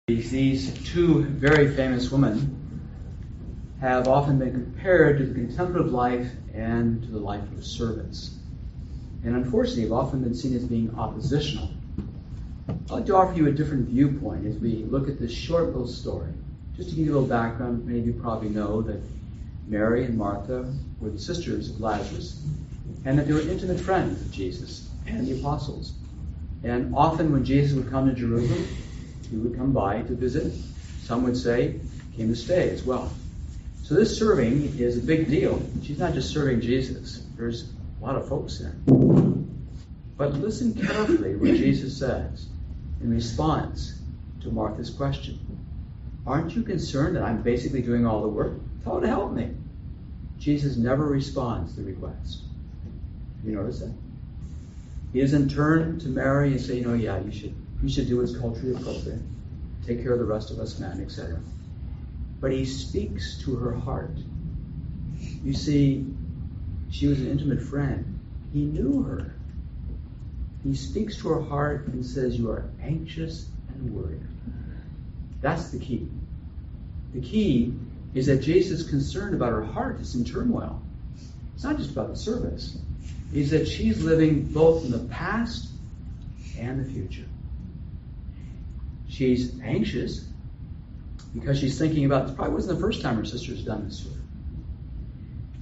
These two very famous women have often been compared to the contemplative life and to the life of service. And unfortunately, have often been seen as being oppositional. I'd like to offer you a different viewpoint as we look at this short little story. Just to give you a little background, many of you probably know that Mary and Martha were the sisters of Lazarus, and that they were intimate friends of Jesus and the apostles. And often when Jesus would come to Jerusalem, he would come by to visit. Some would say came to stay as well. So this serving is a big deal. She's not just serving Jesus. There's a lot of folks there. But listen carefully what Jesus says in response to Martha's question. Aren't you concerned that I'm basically doing all the work? Tell her to help me. Jesus never responds to the request. Have you noticed that? He doesn't turn to Mary and say, you should do what's culturally appropriate. Take care of the rest of us men, etc. But he speaks to her heart. You see, she was an intimate friend. He knew her. He speaks to her heart and says, you are anxious and worried. That's the key. The key is that Jesus is concerned about her heart. It's in turmoil. It's not just about the service. It's that she's living both in the past and the future. She's anxious because she's thinking about, this probably wasn't the first time her sister's done this to her.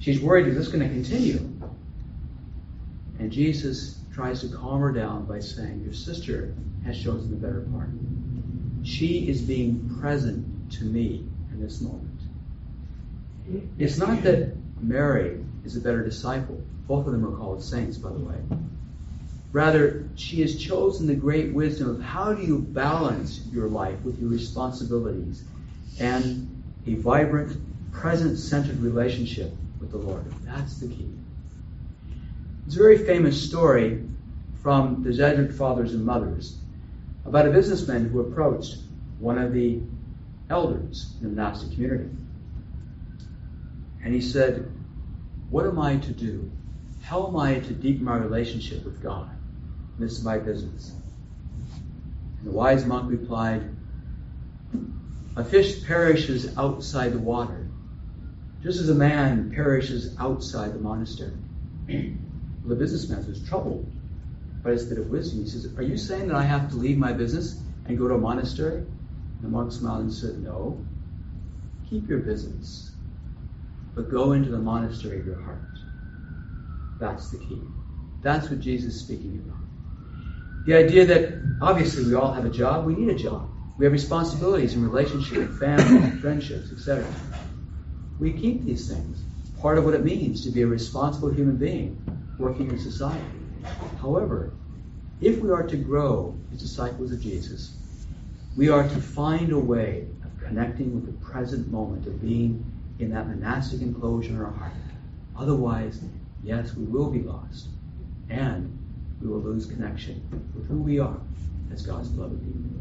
She's worried, is this going to continue? And Jesus tries to calm her down by saying, your sister has chosen the better part. She is being present to me in this moment. It's not that Mary is a better disciple. Both of them are called saints, by the way. Rather, she has chosen the great wisdom of how do you balance your life with your responsibilities and a vibrant, present-centered relationship with the Lord. That's the key. It's a very famous story from the Jesuit fathers and mothers about a businessman who approached one of the elders in the monastic community. And he said, what am I to do? How am I to deepen my relationship with God? This is my business. And the wise monk replied, a fish perishes outside the water, just as a man perishes outside the monastery. Well, the businessman was troubled by this bit of wisdom. He says, are you saying that I have to leave my business and go to a monastery? And the monk smiled and said, no. Keep your business, but go into the monastery of your heart. That's the key. That's what Jesus is speaking about. The idea that obviously we all have a job, we need a job. We have responsibilities in relationship, family, friendships, etc. We keep these things. Part of what it means to be a responsible human being working in society. However, if we are to grow as disciples of Jesus, we are to find a way of connecting with the present moment, of being in that monastic enclosure in our heart. Otherwise, yes, we will be lost, and we will lose connection with who we are as God's beloved people.